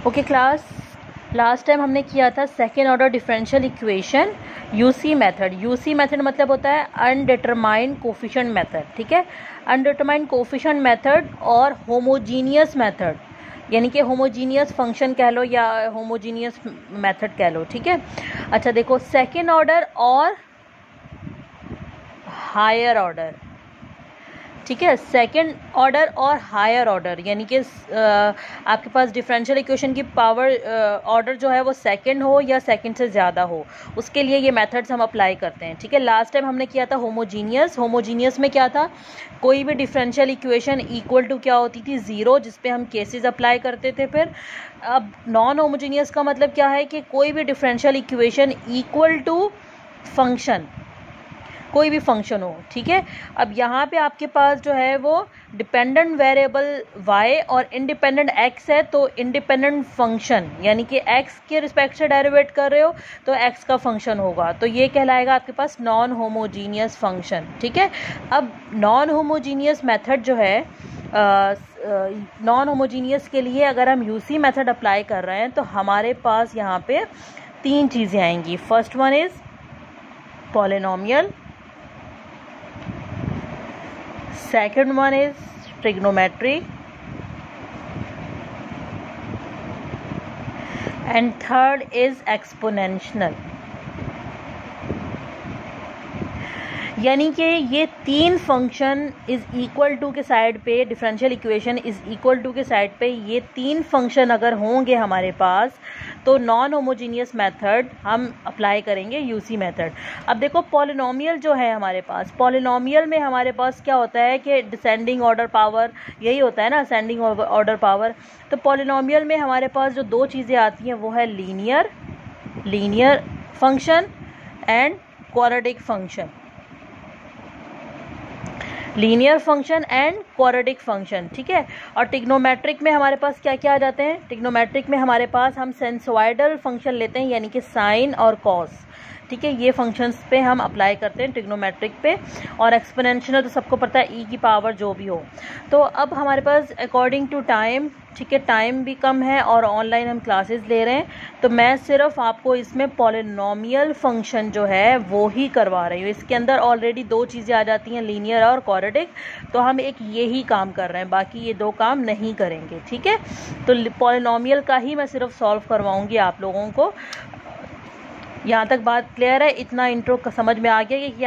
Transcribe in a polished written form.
Okay class, last time हमने किया था second order differential equation UC method. UC method मतलब होता है अनडिटरमाइंड कोफिशिएंट मेथड, ठीक है। अनडिटरमाइंड कोफिशिएंट मेथड और होमोजीनियस मेथड, यानी कि होमोजीनियस फंक्शन कह लो या होमोजीनियस मेथड कह लो, ठीक है। अच्छा देखो, सेकेंड ऑर्डर और हायर ऑर्डर, ठीक है। सेकेंड ऑर्डर और हायर ऑर्डर यानी कि आपके पास डिफरेंशियल इक्वेशन की पावर ऑर्डर जो है वो सेकंड हो या सेकंड से ज़्यादा हो, उसके लिए ये मेथड्स हम अप्लाई करते हैं, ठीक है। लास्ट टाइम हमने किया था होमोजीनियस। होमोजीनियस में क्या था, कोई भी डिफरेंशियल इक्वेशन इक्वल टू क्या होती थी, ज़ीरो, जिस पे हम केसेस अप्लाई करते थे। फिर अब नॉन होमोजीनियस का मतलब क्या है कि कोई भी differential equation equal to function, कोई भी फंक्शन हो, ठीक है। अब यहाँ पे आपके पास जो है वो डिपेंडेंट वेरिएबल y और इंडिपेंडेंट x है, तो इंडिपेंडेंट फंक्शन यानी कि x के रिस्पेक्ट से डेरिवेट कर रहे हो तो x का फंक्शन होगा, तो ये कहलाएगा आपके पास नॉन होमोजीनियस फंक्शन, ठीक है। अब नॉन होमोजीनियस मेथड जो है, नॉन होमोजीनियस के लिए अगर हम यूसी मेथड अप्लाई कर रहे हैं तो हमारे पास यहाँ पे तीन चीज़ें आएंगी। First one is polynomial, second one is trigonometry, and third is exponential। यानी कि ये तीन फंक्शन इज इक्वल टू के साइड पे, differential equation is equal to के साइड पे ये तीन फंक्शन अगर होंगे हमारे पास तो नॉन होमोजीनियस मेथड हम अप्लाई करेंगे यूसी मेथड। अब देखो पॉलिनोमियल जो है हमारे पास, पॉलिनोमियल में हमारे पास क्या होता है कि डिसेंडिंग ऑर्डर पावर, यही होता है ना, असेंडिंग ऑर्डर पावर। तो पॉलिनोमियल में हमारे पास जो दो चीज़ें आती हैं वो है linear function and quadratic function, linear function and quadratic function, ठीक है। और टिग्नोमेट्रिक में हमारे पास क्या क्या आ जाते हैं, टिग्नोमेट्रिक में हमारे पास हम सेंसोइडल फंक्शन लेते हैं यानी कि साइन और कॉस, ठीक है। ये फंक्शंस पे हम अप्लाई करते हैं टिग्नोमेट्रिक पे। और एक्सपोनेंशियल तो सबको पता है, ई की पावर जो भी हो। तो अब हमारे पास अकॉर्डिंग टू टाइम, ठीक है, टाइम भी कम है और ऑनलाइन हम क्लासेस ले रहे हैं, तो मैं सिर्फ आपको इसमें पॉलिनोमियल फंक्शन जो है वो ही करवा रही हूँ। इसके अंदर ऑलरेडी दो चीज़ें आ जाती हैं, लीनियर और क्वाड्रेटिक, तो हम एक यही काम कर रहे हैं, बाकी ये दो काम नहीं करेंगे, ठीक है। तो पॉलिनोमियल का ही मैं सिर्फ सॉल्व करवाऊँगी आप लोगों को। यहाँ तक बात क्लियर है? इतना इंट्रो समझ में आ गया कि क्या